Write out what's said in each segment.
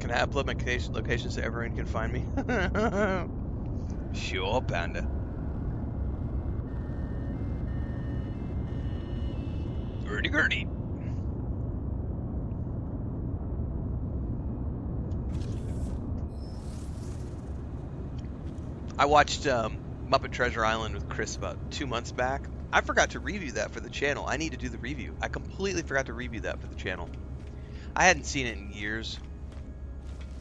Can I upload my location so everyone can find me? Sure, Panda. Gertie Gertie. I watched Muppet Treasure Island with Chris about 2 months back. I forgot to review that for the channel. I need to do the review. I completely forgot to review that for the channel. I hadn't seen it in years.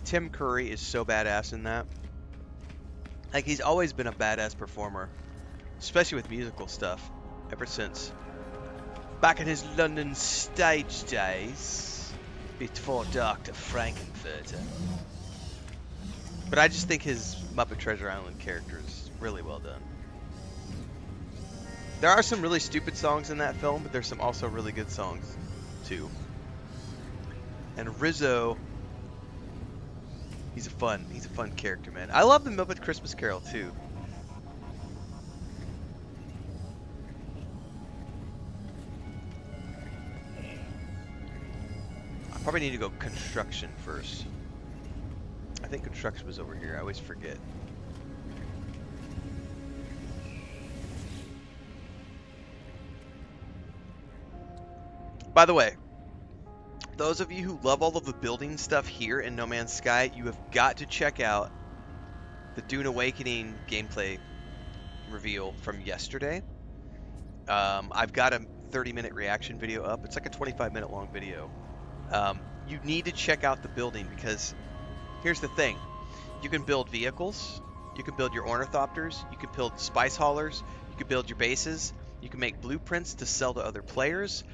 Tim Curry is so badass in that. Like, he's always been a badass performer, especially with musical stuff, ever since back in his London stage days, before Dr. Frankenfurter. But I just think his Muppet Treasure Island character is really well done. There are some really stupid songs in that film, but there's some also really good songs, too. And Rizzo, he's a fun character, man. I love the Muppet Christmas Carol, too. I probably need to go construction first. I think construction was over here. I always forget. By the way, those of you who love all of the building stuff here in No Man's Sky, you have got to check out the Dune Awakening gameplay reveal from yesterday. I've got a 30-minute reaction video up. It's like a 25-minute long video. You need to check out the building because here's the thing. You can build vehicles. You can build your ornithopters. You can build spice haulers. You can build your bases. You can make blueprints to sell to other players.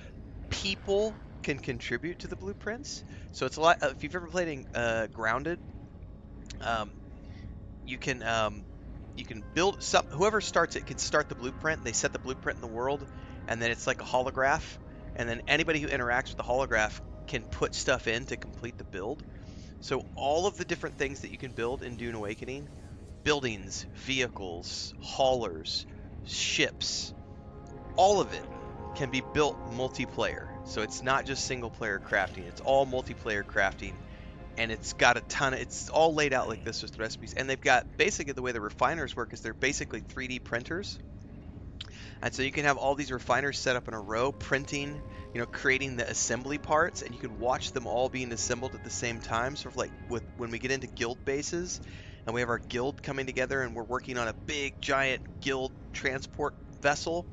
People can contribute to the blueprints. So it's a lot. If you've ever played Grounded, you can build some. Whoever starts it can start the blueprint. They set the blueprint in the world, and then it's like a holograph. And then anybody who interacts with the holograph can put stuff in to complete the build. So all of the different things that you can build in Dune Awakening, buildings, vehicles, haulers, ships, all of it can be built multiplayer. So it's not just single player crafting, it's all multiplayer crafting. And it's got a ton of, it's all laid out like this with recipes. And they've got, basically the way the refiners work is they're basically 3D printers. And so you can have all these refiners set up in a row, printing, creating the assembly parts, and you can watch them all being assembled at the same time. Sort of like when we get into guild bases, and we have our guild coming together, and we're working on a big, giant guild transport vessel.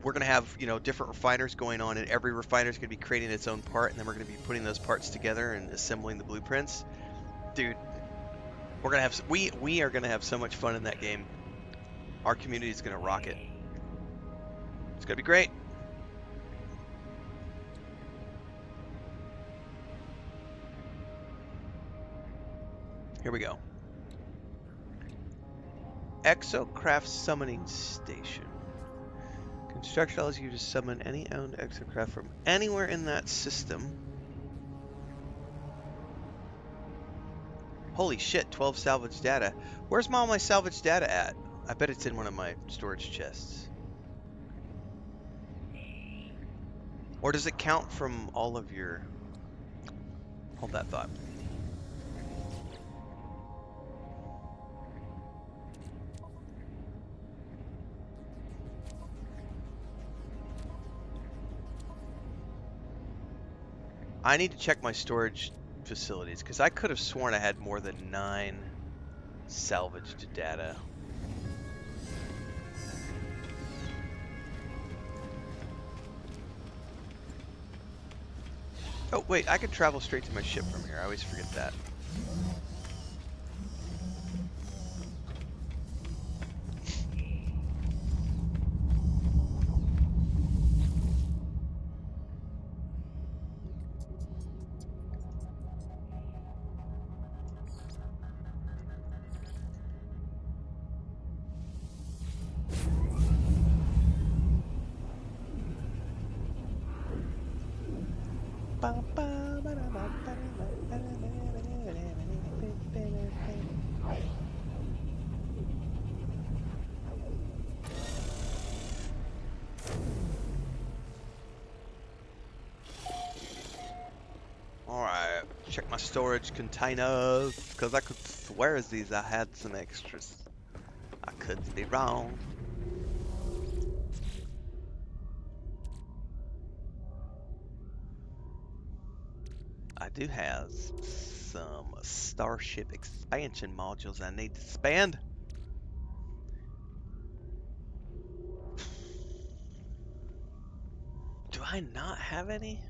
We're going to have, different refiners going on, and every refiner is going to be creating its own part, and then we're going to be putting those parts together and assembling the blueprints. Dude, we're going to have, we are going to have so much fun in that game. Our community is going to rock it. It's going to be great. Here we go. Exocraft Summoning Station. Construction allows you to summon any owned exocraft from anywhere in that system. Holy shit, 12 salvage data. Where's all my salvage data at? I bet it's in one of my storage chests. Or does it count from all of your... Hold that thought. I need to check my storage facilities, because I could have sworn I had more than 9 salvaged data. Oh, wait, I can travel straight to my ship from here. I always forget that. check my storage containers, because I could swear as these I had some extras. I could be wrong. I do have some Starship expansion modules I need to spend. Do I not have any?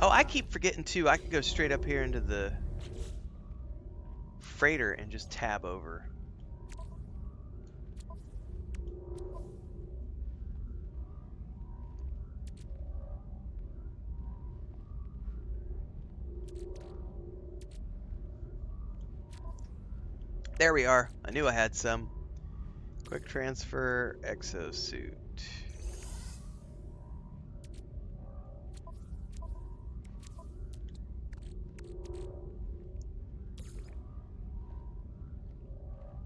Oh, I keep forgetting too. I can go straight up here into the freighter and just tab over. There we are. I knew I had some. Quick transfer exosuit.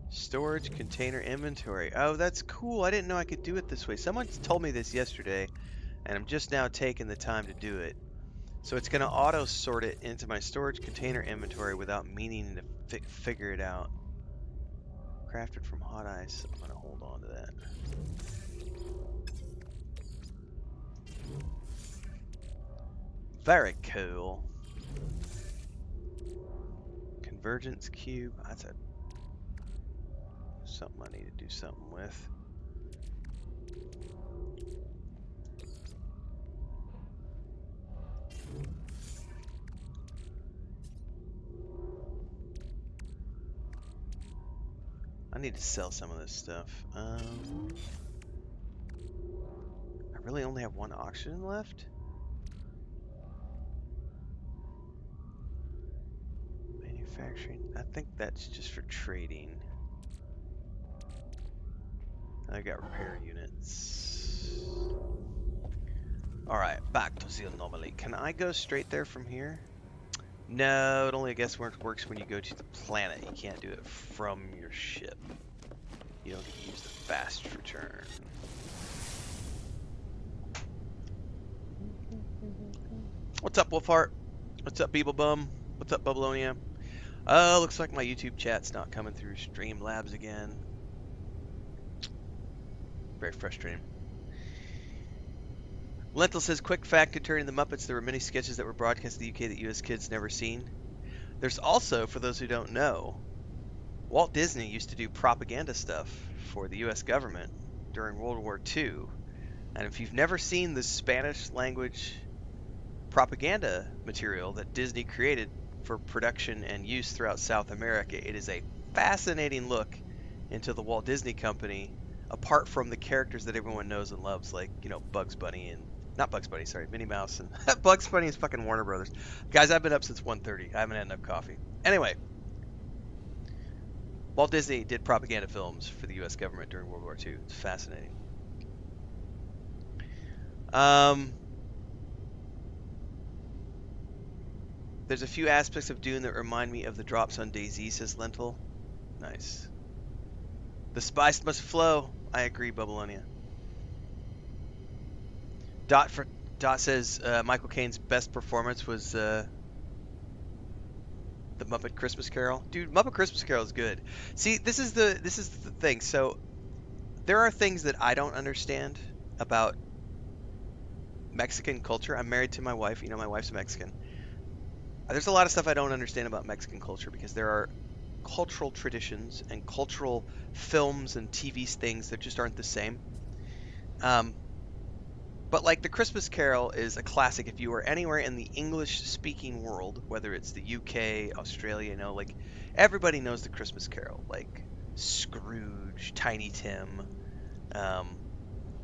Storage container inventory. Oh, that's cool. I didn't know I could do it this way. Someone told me this yesterday, and I'm just now taking the time to do it. So it's going to auto sort it into my storage container inventory without meaning to figure it out. Crafted from hot ice. I'm going to hold on to that. Very cool. Convergence cube. That's something I need to do something with. I need to sell some of this stuff. I really only have one auction left? Manufacturing. I think that's just for trading. I got repair units. Alright, back to the Anomaly. Can I go straight there from here? No, it only I guess works when you go to the planet. You can't do it from your ship. You don't get to use the fast return. What's up, Wolfheart? What's up, Beeblebum? What's up, Bubblonia? Oh, looks like my YouTube chat's not coming through Streamlabs again. Very frustrating. Lentil says, quick fact concerning the Muppets, there were many sketches that were broadcast in the UK that US kids never seen. There's also, for those who don't know, Walt Disney used to do propaganda stuff for the US government during World War II. And if you've never seen the Spanish language propaganda material that Disney created for production and use throughout South America, it is a fascinating look into the Walt Disney Company, apart from the characters that everyone knows and loves, like, you know, Bugs Bunny and not Bugs Bunny, sorry, Minnie Mouse and Bugs Bunny is fucking Warner Brothers. Guys, I've been up since 1:30. I haven't had enough coffee. Anyway, Walt Disney did propaganda films for the U.S. government during World War II. It's fascinating. There's a few aspects of Dune that remind me of the drops on DayZ, says Lentil. Nice. The spice must flow. I agree, Bubblonia. Dot says Michael Caine's best performance was the Muppet Christmas Carol. Dude, Muppet Christmas Carol is good. See, this is the thing. So there are things that I don't understand about Mexican culture. I'm married to my wife. You know, my wife's Mexican. There's a lot of stuff I don't understand about Mexican culture because there are cultural traditions and cultural films and TV things that just aren't the same. But like the Christmas Carol is a classic. If you are anywhere in the English-speaking world, whether it's the UK, Australia, you know, like everybody knows the Christmas Carol, like Scrooge, Tiny Tim,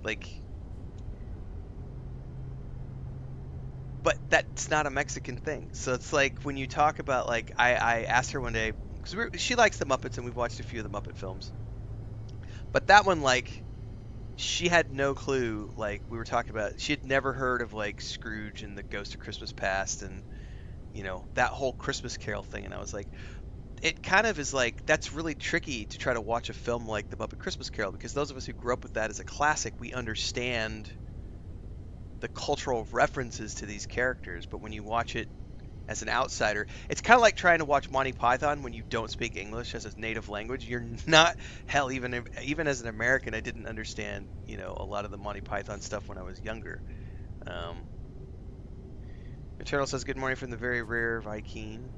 like. But that's not a Mexican thing. So it's like when you talk about like I asked her one day because she likes the Muppets and we've watched a few of the Muppet films, but that one like. She had no clue, like, we were talking about, she had never heard of, like, Scrooge and the Ghost of Christmas Past and, you know, that whole Christmas Carol thing. And I was like, it kind of is like, that's really tricky to try to watch a film like The Muppet Christmas Carol, because those of us who grew up with that as a classic, we understand the cultural references to these characters. But when you watch it as an outsider. It's kind of like trying to watch Monty Python when you don't speak English as a native language. You're not, hell, even as an American, I didn't understand, a lot of the Monty Python stuff when I was younger. Um, Eternal says, good morning from the very rare Viking.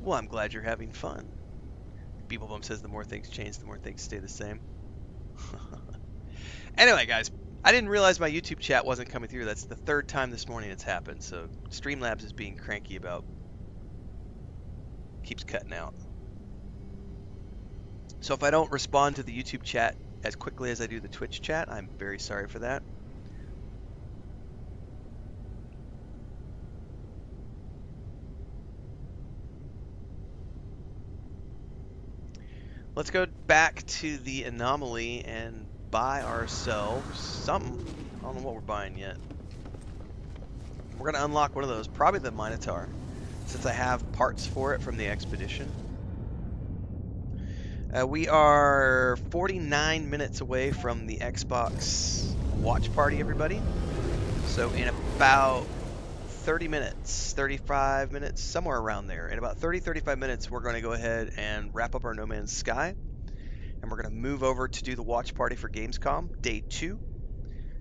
Well, I'm glad you're having fun. Beeblebum says the more things change, the more things stay the same. Anyway, guys, I didn't realize my YouTube chat wasn't coming through. That's the third time this morning it's happened. So Streamlabs is being cranky about. Keeps cutting out. So if I don't respond to the YouTube chat as quickly as I do the Twitch chat, I'm very sorry for that. Let's go back to the Anomaly and buy ourselves something. I don't know what we're buying yet. We're going to unlock one of those, probably the Minotaur, since I have parts for it from the expedition. We are 49 minutes away from the Xbox watch party, everybody. So in about 30 minutes, 35 minutes, somewhere around there. In about 30-35 minutes, we're going to go ahead and wrap up our No Man's Sky. And we're going to move over to do the watch party for Gamescom, day 2.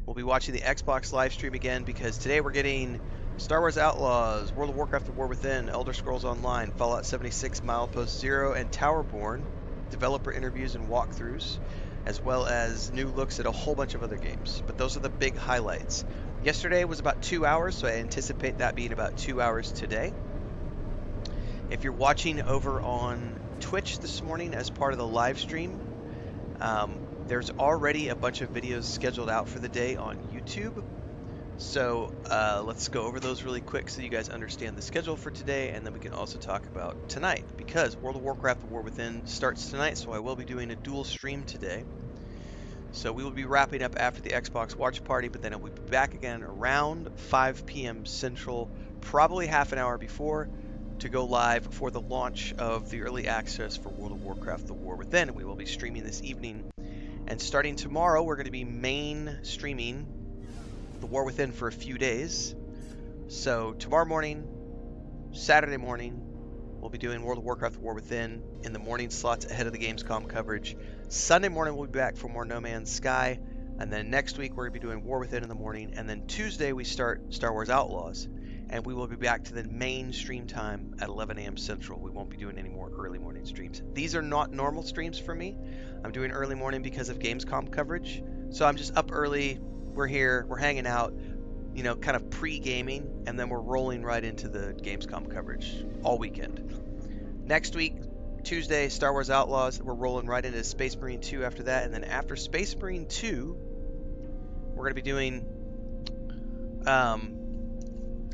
We'll be watching the Xbox live stream again because today we're getting Star Wars Outlaws, World of Warcraft: The War Within, Elder Scrolls Online, Fallout 76, Milepost Zero, and Towerborn developer interviews and walkthroughs, as well as new looks at a whole bunch of other games. But those are the big highlights. Yesterday was about 2 hours, so I anticipate that being about 2 hours today. If you're watching over on Twitch this morning as part of the live stream, there's already a bunch of videos scheduled out for the day on YouTube. So let's go over those really quick so you guys understand the schedule for today, and then we can also talk about tonight, because World of Warcraft: The War Within starts tonight, so I will be doing a dual stream today. So we will be wrapping up after the Xbox watch party, but then we'll be back again around 5 p.m. Central, probably half an hour before, to go live for the launch of the early access for World of Warcraft: The War Within. We will be streaming this evening, and starting tomorrow, we're going to be main streaming The War Within for a few days. So tomorrow morning, Saturday morning, we'll be doing World of Warcraft: The War Within in the morning slots ahead of the Gamescom coverage. Sunday morning, we'll be back for more No Man's Sky. And then next week, we're going to be doing War Within in the morning. And then Tuesday, we start Star Wars Outlaws. And we will be back to the main stream time at 11 a.m. Central. We won't be doing any more early morning streams. These are not normal streams for me. I'm doing early morning because of Gamescom coverage. So I'm just up early. We're here. We're hanging out, kind of pre-gaming. And then we're rolling right into the Gamescom coverage all weekend. Next week, Tuesday, Star Wars Outlaws. We're rolling right into Space Marine 2 after that. And then after Space Marine 2, we're going to be doing...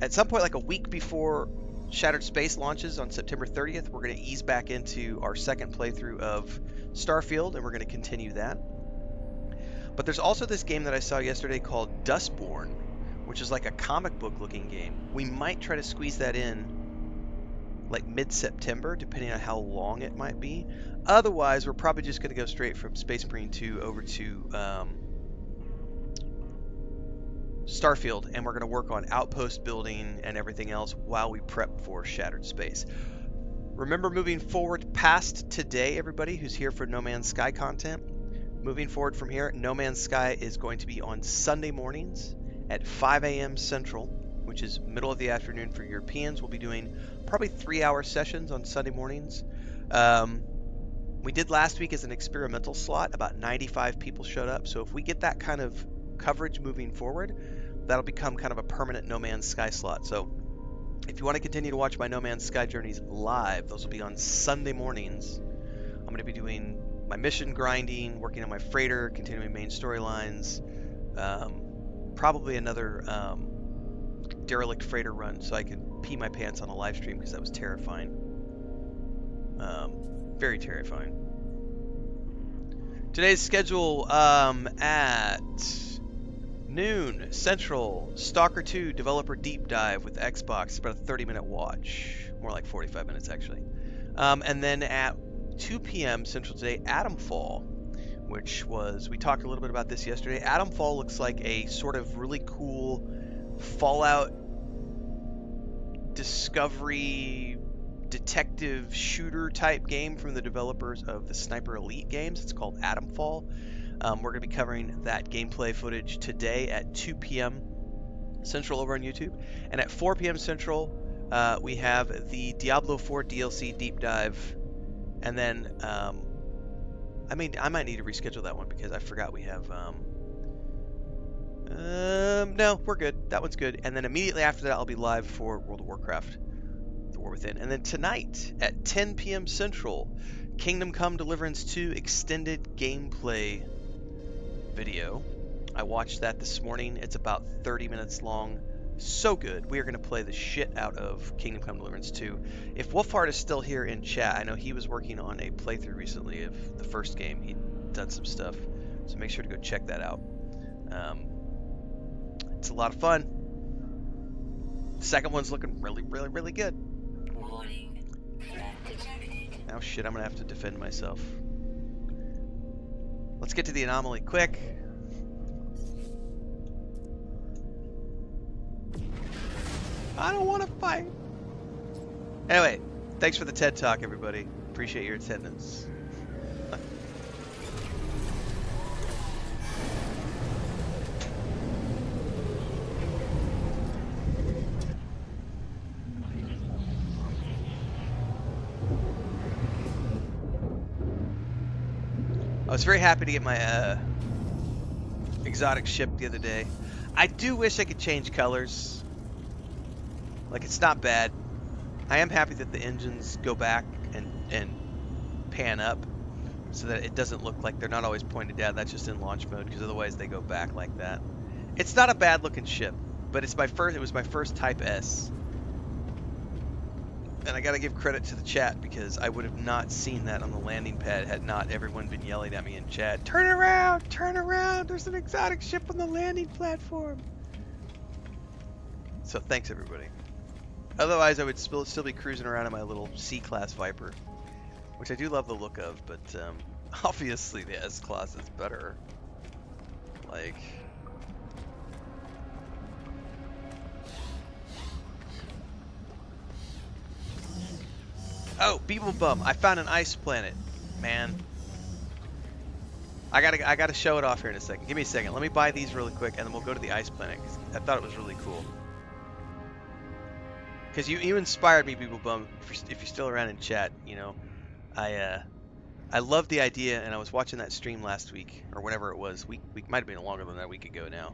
at some point, like a week before Shattered Space launches on September 30th, we're going to ease back into our second playthrough of Starfield, and we're going to continue that. But there's also this game that I saw yesterday called Dustborn, which is like a comic book looking game. We might try to squeeze that in like mid-September, depending on how long it might be. Otherwise, we're probably just going to go straight from Space Marine 2 over to Starfield, and we're going to work on outpost building and everything else while we prep for Shattered Space. Remember, moving forward past today, everybody who's here for No Man's Sky content, moving forward from here, No Man's Sky is going to be on Sunday mornings at 5 a.m. Central, which is middle of the afternoon for Europeans. We'll be doing probably 3-hour sessions on Sunday mornings. We did last week as an experimental slot. About 95 people showed up. So if we get that kind of coverage moving forward, that'll become kind of a permanent No Man's Sky slot. So if you want to continue to watch my No Man's Sky journeys live, those will be on Sunday mornings. I'm going to be doing my mission grinding, working on my freighter, continuing main storylines, probably another derelict freighter run so I can pee my pants on a live stream, because that was terrifying. Very terrifying. Today's schedule, at noon Central, Stalker 2 developer deep dive with Xbox. It's about a 30-minute watch, more like 45 minutes actually. And then at 2 p.m. Central today, Atomfall, which was, we talked a little bit about this yesterday. Atomfall looks like a sort of really cool Fallout discovery detective shooter type game from the developers of the Sniper Elite games. It's called Atomfall. We're going to be covering that gameplay footage today at 2 p.m. Central over on YouTube. And at 4 p.m. Central, we have the Diablo 4 DLC deep dive. And then, I might need to reschedule that one because I forgot we have, no, we're good. That one's good. And then immediately after that, I'll be live for World of Warcraft, The War Within. And then tonight at 10 p.m. Central, Kingdom Come Deliverance 2 extended gameplay video. I watched that this morning. It's about 30 minutes long. So good. We are going to play the shit out of Kingdom Come Deliverance 2. If Wolfhard is still here in chat, I know he was working on a playthrough recently of the first game. He'd done some stuff. So make sure to go check that out. It's a lot of fun. The second one's looking really, really, really good. Now shit, I'm going to have to defend myself. Let's get to the anomaly quick. I don't want to fight. Anyway, thanks for the TED Talk, everybody. Appreciate your attendance. I was very happy to get my exotic ship the other day. I do wish I could change colors. Like, it's not bad. I am happy that the engines go back and pan up so that it doesn't look like they're not always pointed down. That's just in launch mode, because otherwise they go back like that. It's not a bad looking ship, but it was my first Type S. And I gotta give credit to the chat, because I would have not seen that on the landing pad had not everyone been yelling at me in chat. Turn around! Turn around! There's an exotic ship on the landing platform! So thanks, everybody. Otherwise, I would still be cruising around in my little C-Class Viper, which I do love the look of, but obviously the S-Class is better. Like... Oh, Beeble Bum! I found an ice planet, man. I gotta show it off here in a second. Give me a second. Let me buy these really quick, and then we'll go to the ice planet, because I thought it was really cool. Because you inspired me, Beeble Bum. If you're still around in chat, you know, I love the idea, and I was watching that stream last week, or whenever it was. Week might have been longer than that, a week ago now.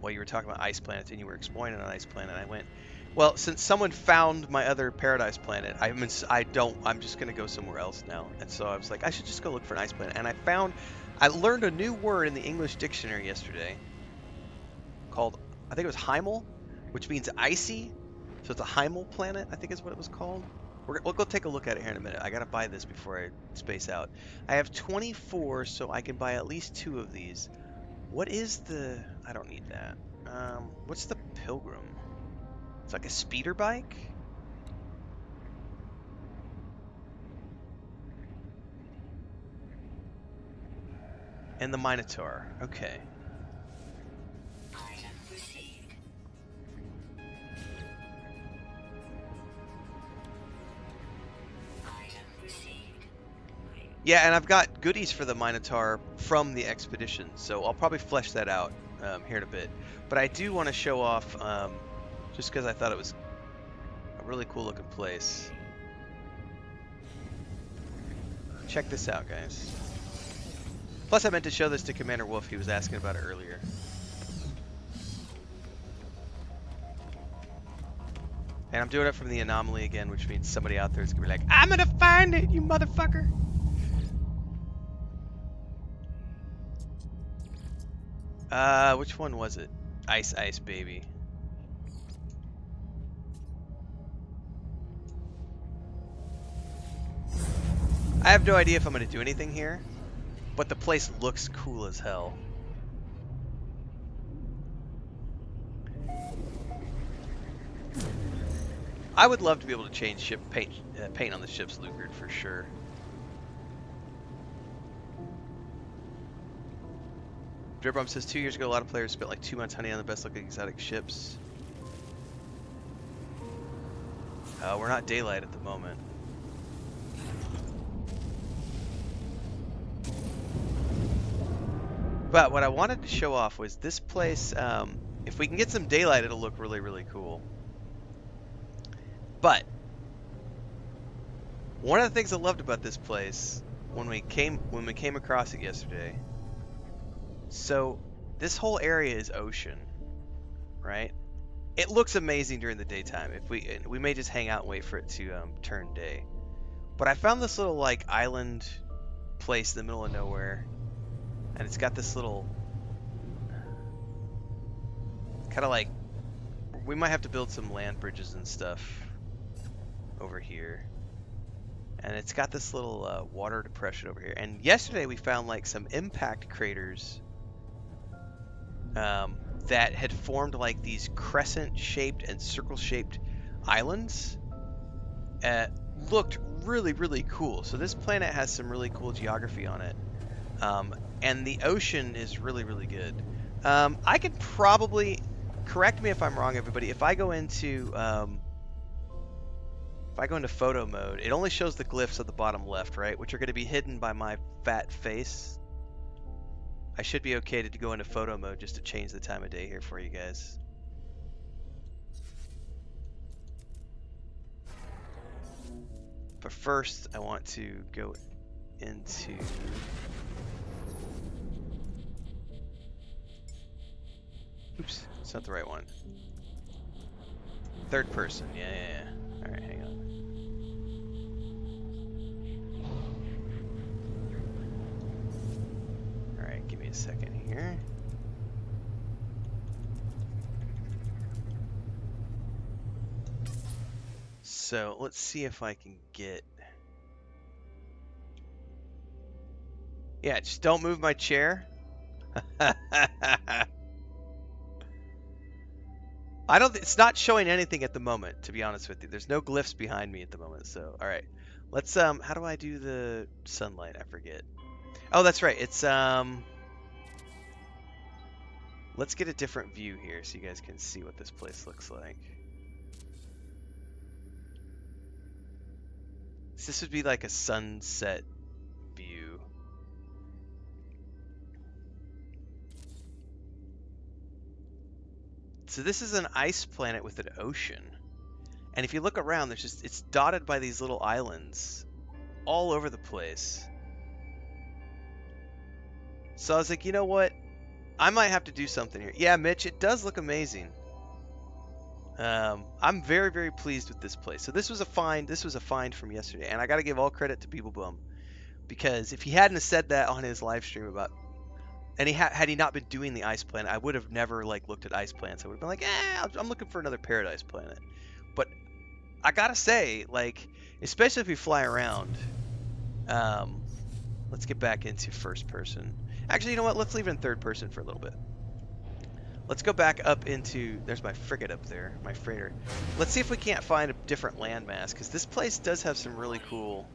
While you were talking about ice planets, and you were exploring an ice planet, I went, well, since someone found my other paradise planet, I'm just gonna go somewhere else now. And so I was like, I should just go look for an ice planet. And I learned a new word in the English dictionary yesterday called, I think it was Heimel, which means icy. So it's a Heimel planet, I think is what it was called. We'll go take a look at it here in a minute. I gotta buy this before I space out. I have 24, so I can buy at least 2 of these. What is the... I don't need that. What's the Pilgrim? It's like a speeder bike? And the Minotaur. Okay. Yeah, and I've got goodies for the Minotaur from the expedition, so I'll probably flesh that out here in a bit. But I do want to show off, just because I thought it was a really cool looking place. Check this out, guys. Plus, I meant to show this to Commander Wolf. He was asking about it earlier. And I'm doing it from the Anomaly again, which means somebody out there is going to be like, I'm going to find it, you motherfucker! Which one was it? Ice Ice Baby. I have no idea if I'm going to do anything here, but the place looks cool as hell. I would love to be able to change ship paint on the ship's Lucard for sure. Dribbum says 2 years ago, a lot of players spent like 2 months hunting on the best looking exotic ships. We're not daylight at the moment. But what I wanted to show off was this place. If we can get some daylight, it'll look really, really cool. But one of the things I loved about this place when we came across it yesterday. So this whole area is ocean, right? It looks amazing during the daytime. If we may just hang out and wait for it to turn day. But I found this little like island place in the middle of nowhere, and it's got this little kind of like, we might have to build some land bridges and stuff over here. And it's got this little water depression over here. And yesterday we found like some impact craters that had formed like these crescent-shaped and circle-shaped islands. Looked really, really cool. So this planet has some really cool geography on it. And the ocean is really, really good. I could probably, correct me if I'm wrong, everybody, if I go into photo mode, it only shows the glyphs at the bottom left, right? Which are going to be hidden by my fat face. I should be okay to go into photo mode just to change the time of day here for you guys. But first, I want to go into... Oops, it's not the right one. Third person, yeah. Alright, hang on. Alright, give me a second here. So, let's see if I can get... Yeah, just don't move my chair. It's not showing anything at the moment, to be honest with you. There's no glyphs behind me at the moment, so, alright. Let's, how do I do the sunlight? I forget. Oh, that's right. It's, let's get a different view here so you guys can see what this place looks like. So this would be like a sunset view. So this is an ice planet with an ocean. And if you look around, it's dotted by these little islands all over the place. So I was like, you know what? I might have to do something here. Yeah, Mitch, it does look amazing. I'm very, very pleased with this place. So this was a find. This was a find from yesterday, and I got to give all credit to Beeblebum, because if he hadn't have said that on his live stream about, and had he not been doing the ice planet, I would have never like looked at ice planets. I would have been like, I'm looking for another paradise planet. But I gotta say, like, especially if we fly around. Let's get back into first person. Actually, you know what? Let's leave it in third person for a little bit. Let's go back up into... There's my frigate up there, my freighter. Let's see if we can't find a different landmass, because this place does have some really cool...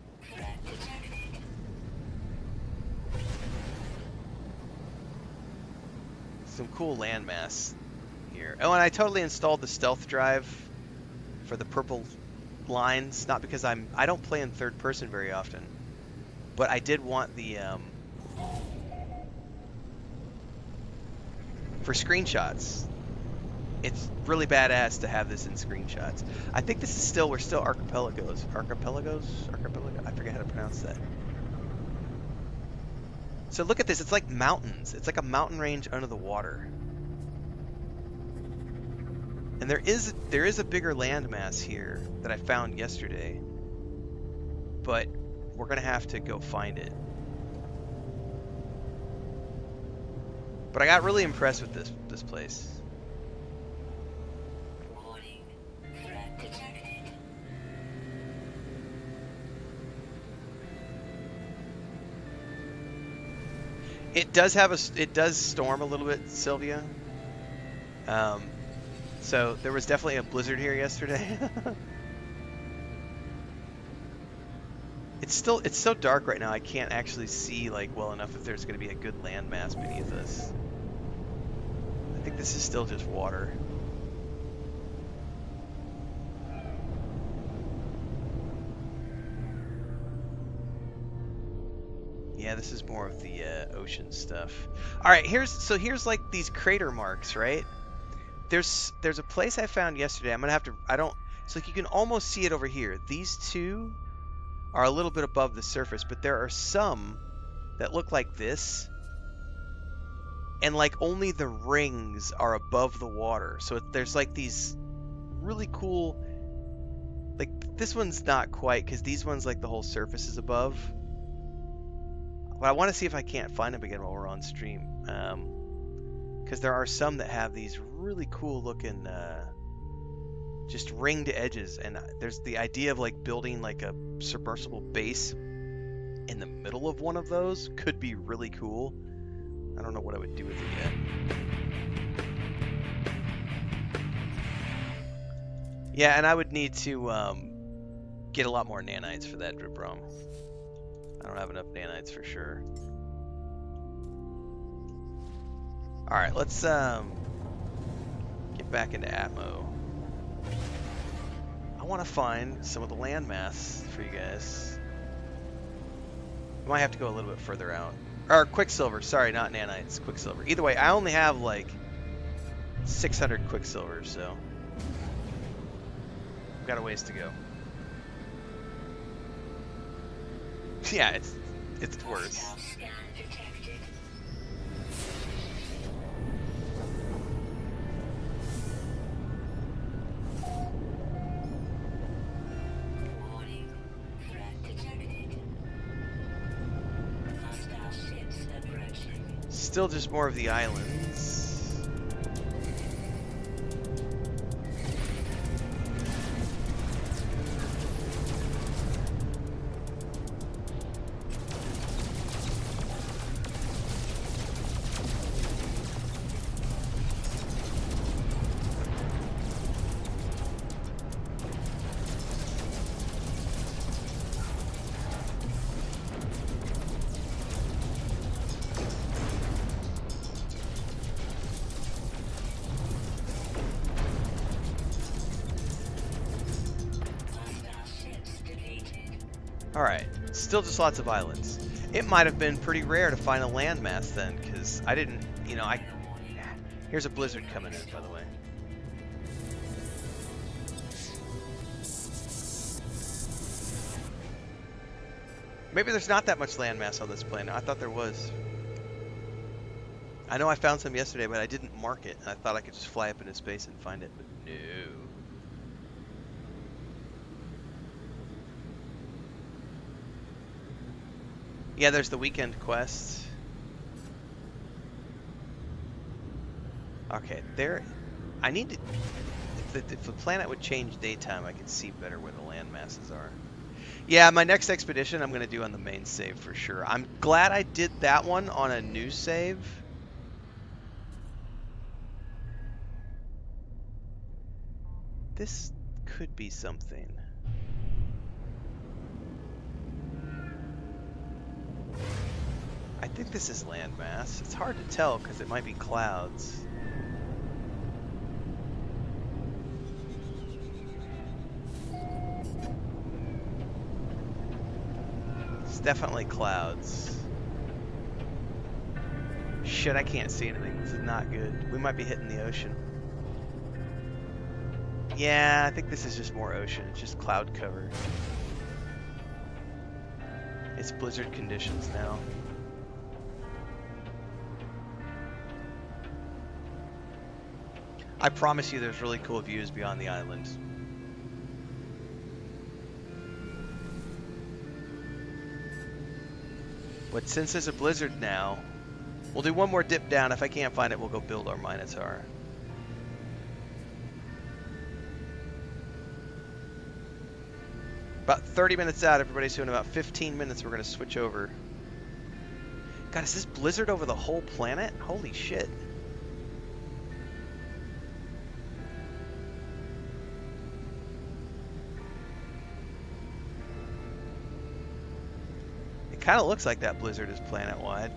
Some cool landmass here. Oh, and I totally installed the stealth drive for the purple lines. Not because I don't play in third person very often, but I did want the... for screenshots. It's really badass to have this in screenshots. I think this is still, we're still archipelagos. Archipelago? I forget how to pronounce that. So look at this, it's like mountains. It's like a mountain range under the water. And there is a bigger landmass here that I found yesterday. But we're gonna have to go find it. But I got really impressed with this place. Warning. Threat detected. It does storm a little bit, Sylvia. So there was definitely a blizzard here yesterday. It's so dark right now. I can't actually see like well enough if there's going to be a good landmass beneath us. I think this is still just water. Yeah, this is more of the ocean stuff. All right, here's like these crater marks, right? There's a place I found yesterday. I'm gonna have to. I don't. It's like you can almost see it over here. These two are a little bit above the surface, but there are some that look like this, and like only the rings are above the water. So there's like these really cool. Like this one's not quite, because these ones like the whole surface is above. But I want to see if I can't find them again while we're on stream. Because there are some that have these really cool looking just ringed edges, and there's the idea of like building like a submersible base in the middle of one of those could be really cool. I don't know what I would do with it yet. Yeah, and I would need to get a lot more nanites for that drip ROM. I don't have enough nanites for sure. All right, let's get back into Atmo. I want to find some of the landmass for you guys. I might have to go a little bit further out. Or Quicksilver, sorry, not nanites, Quicksilver. Either way, I only have like 600 Quicksilver, so I've got a ways to go. Yeah, it's worse. Scan detected. Warning. Threat detected. Hostile ships approaching. Still just more of the islands. Alright, still just lots of islands. It might have been pretty rare to find a landmass then, because I didn't, you know, Here's a blizzard coming in, by the way. Maybe there's not that much landmass on this planet. I thought there was. I know I found some yesterday, but I didn't mark it. I thought I could just fly up into space and find it, but no. Yeah, there's the weekend quest. Okay, there. I need to. If the planet would change daytime, I could see better where the land masses are. Yeah, my next expedition I'm going to do on the main save for sure. I'm glad I did that one on a new save. This could be something. I think this is landmass. It's hard to tell because it might be clouds. It's definitely clouds. Shit, I can't see anything. This is not good. We might be hitting the ocean. Yeah, I think this is just more ocean. It's just cloud cover. It's blizzard conditions now. I promise you there's really cool views beyond the island. But since there's a blizzard now, we'll do one more dip down. If I can't find it, we'll go build our Minotaur. About 30 minutes out, everybody, so in about 15 minutes we're going to switch over. God, is this blizzard over the whole planet? Holy shit. It kind of looks like that blizzard is planet-wide.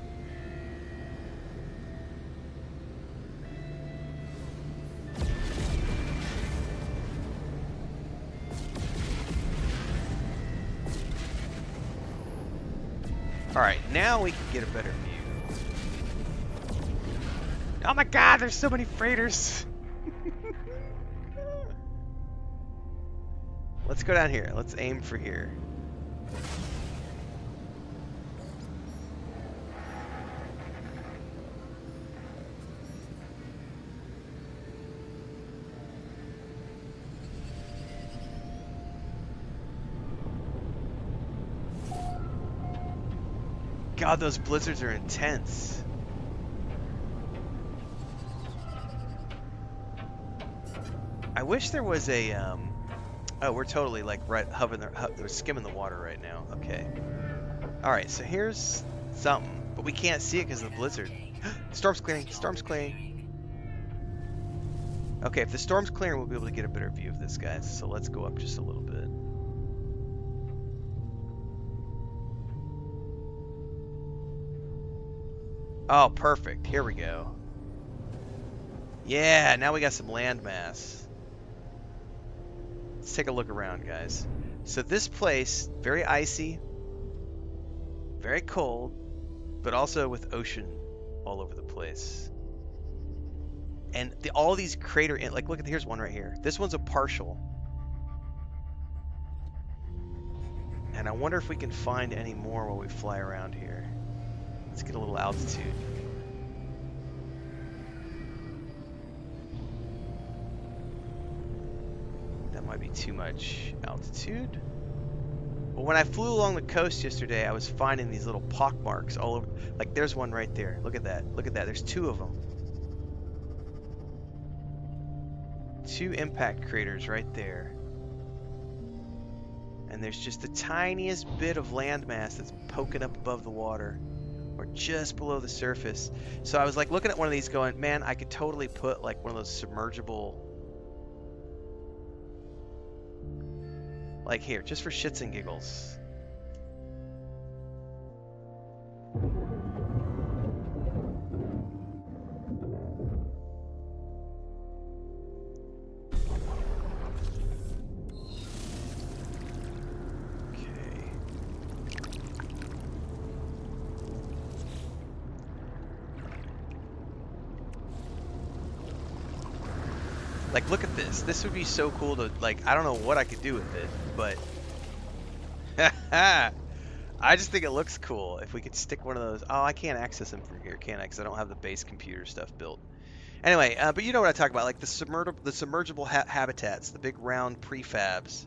Alright, now we can get a better view. Oh my god, there's so many freighters! Let's go down here. Let's aim for here. God, those blizzards are intense. I wish there was a, oh, we're totally like right hovering, we're skimming the water right now. Okay. Alright, so here's something, but we can't see it because of the blizzard. Storm's clearing, storm's clearing. Okay, if the storm's clearing, we'll be able to get a better view of this, guys. So let's go up just a little bit. Oh, perfect. Here we go. Yeah, now we got some landmass. Let's take a look around, guys. So this place, very icy, very cold, but also with ocean all over the place. And all these crater, like look at, here's one right here. This one's a partial. And I wonder if we can find any more while we fly around here. Let's get a little altitude. That might be too much altitude. But when I flew along the coast yesterday, I was finding these little pock marks all over. Like there's one right there. Look at that. Look at that. There's two of them. Two impact craters right there. And there's just the tiniest bit of landmass that's poking up above the water. Or just below the surface. So I was like looking at one of these going, man, I could totally put like one of those submergible, like here, just for shits and giggles. Like, look at this. This would be so cool to, like, I don't know what I could do with it, but I just think it looks cool if we could stick one of those. Oh, I can't access them from here, can I? Because I don't have the base computer stuff built. Anyway, but you know what I talk about, like the submergible habitats, the big round prefabs.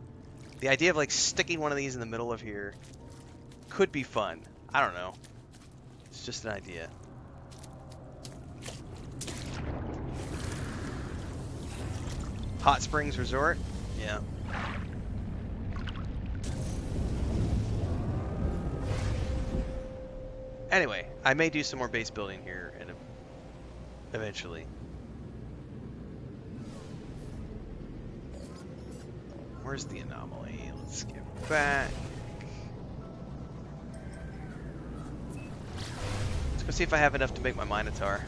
The idea of like sticking one of these in the middle of here could be fun. I don't know. It's just an idea. Hot Springs Resort? Yeah. Anyway, I may do some more base building here eventually. Where's the anomaly? Let's get back. Let's go see if I have enough to make my Minotaur.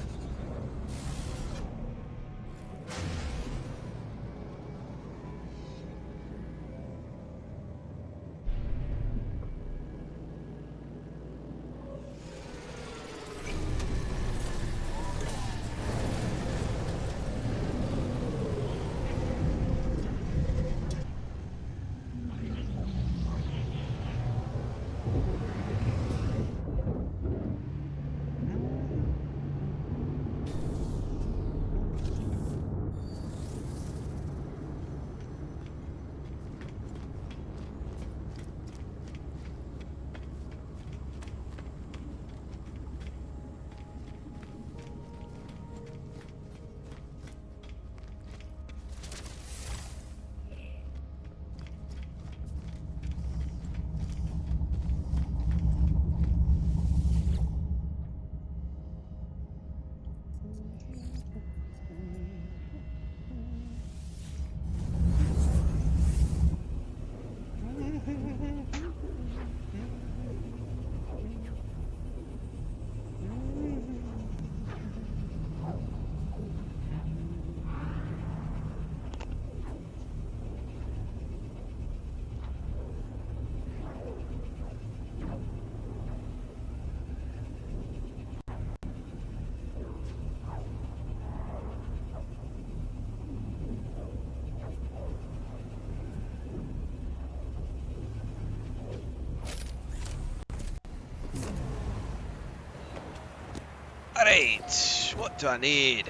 Alright, what do I need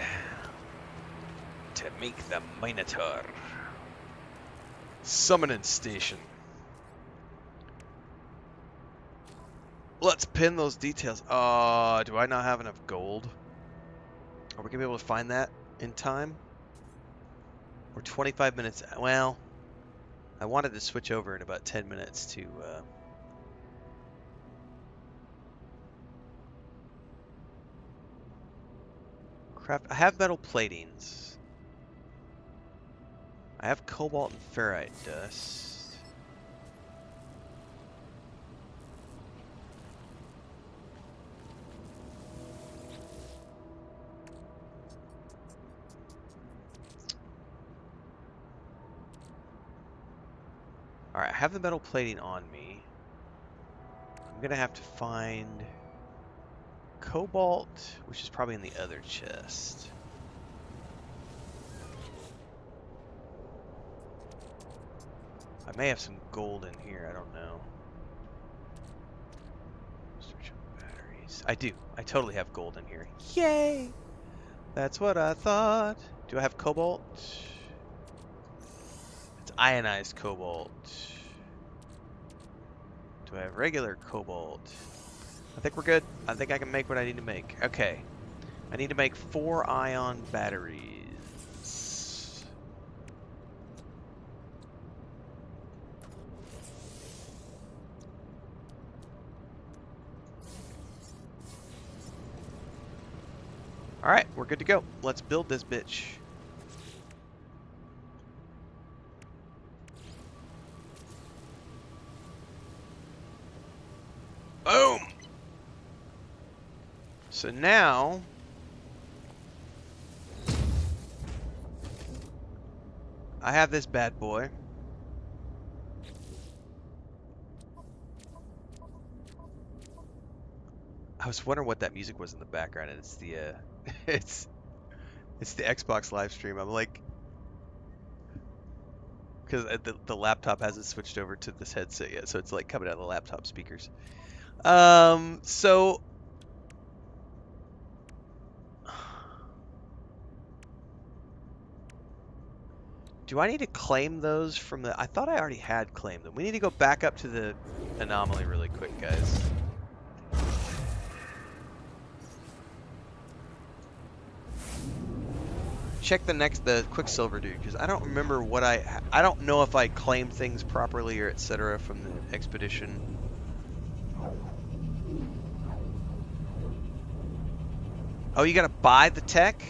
to make the Minotaur? Summoning station. Let's pin those details. Do I not have enough gold? Are we gonna be able to find that in time? We're 25 minutes. Well, I wanted to switch over in about 10 minutes to. Craft. I have metal platings. I have cobalt and ferrite dust. Alright, I have the metal plating on me. I'm gonna have to find cobalt, which is probably in the other chest. I may have some gold in here, I don't know. Search on batteries. I do. I totally have gold in here. Yay! That's what I thought. Do I have cobalt? It's ionized cobalt. Do I have regular cobalt? I think we're good. I think I can make what I need to make. Okay. I need to make 4 ion batteries. Alright, we're good to go. Let's build this bitch. Boom! So now... I have this bad boy. I was wondering what that music was in the background, and it's the it's the Xbox live stream. I'm like, because the laptop hasn't switched over to this headset yet, so it's like coming out of the laptop speakers. So do I need to claim those from the? I thought I already had claimed them. We need to go back up to the anomaly really quick, guys. Check the Quicksilver dude, because I don't remember what I don't know if I claimed things properly or etc. from the expedition. Oh, you gotta buy the tech?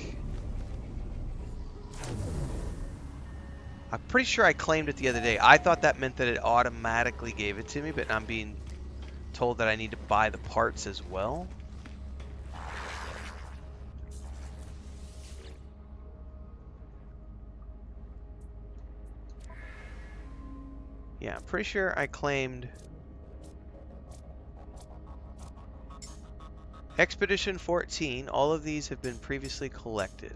I'm pretty sure I claimed it the other day. I thought that meant that it automatically gave it to me, but I'm being told that I need to buy the parts as well. Yeah, I'm pretty sure I claimed Expedition 14. All of these have been previously collected.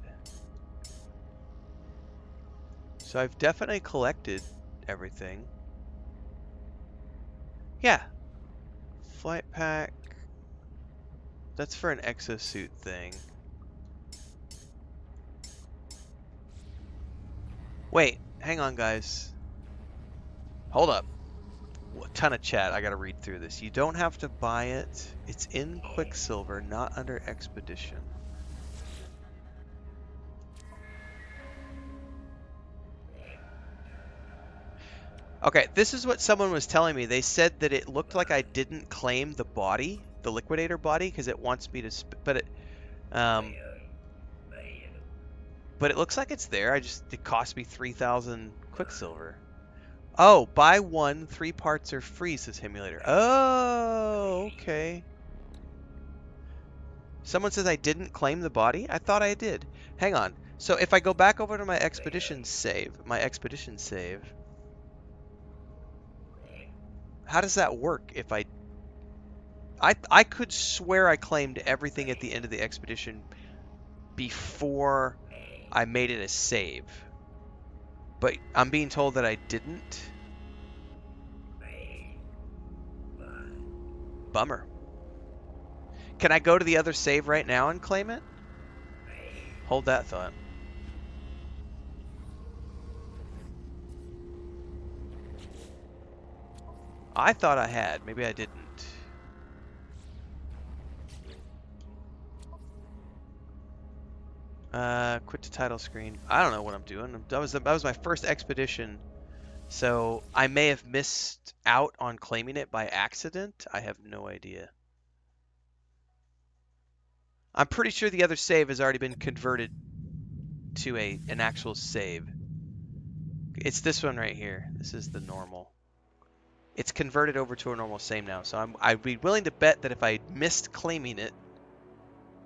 So I've definitely collected everything. Yeah. Flight pack. That's for an exosuit thing. Wait, hang on, guys. Hold up. A ton of chat. I gotta read through this. You don't have to buy it. It's in Quicksilver, not under Expedition. Okay, this is what someone was telling me. They said that it looked like I didn't claim the body, the liquidator body, because it wants me to, but it looks like it's there. It cost me 3,000 Quicksilver. Oh, buy 1, 3 parts are free, says Himulator. Oh, okay. Someone says I didn't claim the body? I thought I did. Hang on. So if I go back over to my expedition save, how does that work if I could swear I claimed everything at the end of the expedition before I made it a save. But I'm being told that I didn't. Bummer. Can I go to the other save right now and claim it? Hold that thought. I thought I had. Maybe I didn't. Quit to title screen. I don't know what I'm doing. That was my first expedition, so I may have missed out on claiming it by accident. I have no idea. I'm pretty sure the other save has already been converted to an actual save. It's this one right here. This is the normal. It's converted over to a normal save now, so I'd be willing to bet that if I missed claiming it,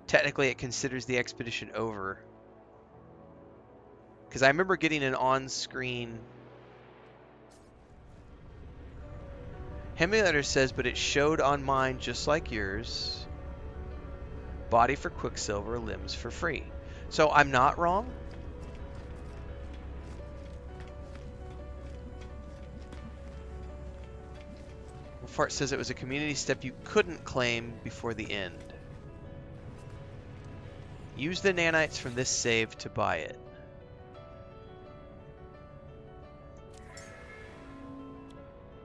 technically it considers the expedition over. Because I remember getting an on-screen... Hemulator says, but it showed on mine just like yours. Body for Quicksilver, limbs for free. So I'm not wrong? Fart says it was a community step you couldn't claim before the end. Use the nanites from this save to buy it.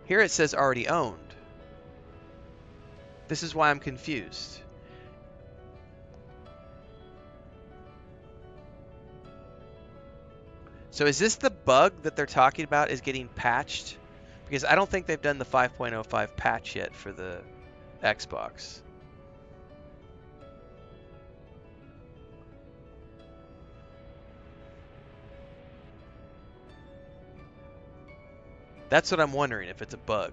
Here it says already owned. This is why I'm confused. So is this the bug that they're talking about is getting patched? Because I don't think they've done the 5.05 patch yet for the Xbox. That's what I'm wondering, if it's a bug.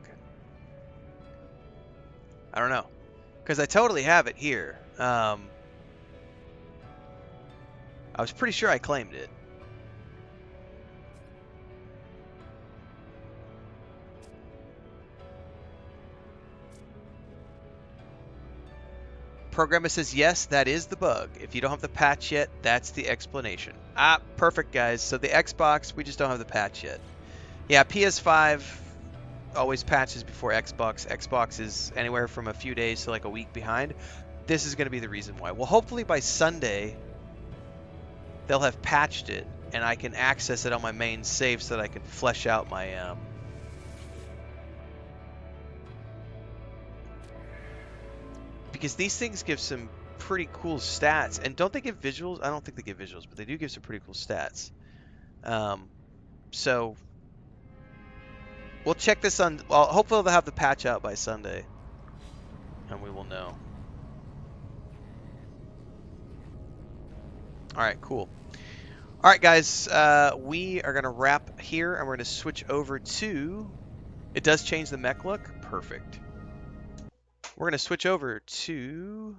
I don't know. Because I totally have it here. I was pretty sure I claimed it. Programmer says, yes, that is the bug. If you don't have the patch yet, that's the explanation. Ah, perfect, guys. So the Xbox, we just don't have the patch yet. Yeah, PS5 always patches before Xbox. Xbox is anywhere from a few days to like a week behind. This is going to be the reason why. Well, hopefully by Sunday, they'll have patched it, and I can access it on my main save so that I can flesh out my... Because these things give some pretty cool stats. And don't they give visuals? I don't think they give visuals, but they do give some pretty cool stats. So we'll check this on... Well, hopefully they'll have the patch out by Sunday. And we will know. Alright, cool. Alright, guys. We are going to wrap here, and we're going to switch over to... It does change the mech look? Perfect. We're going to switch over to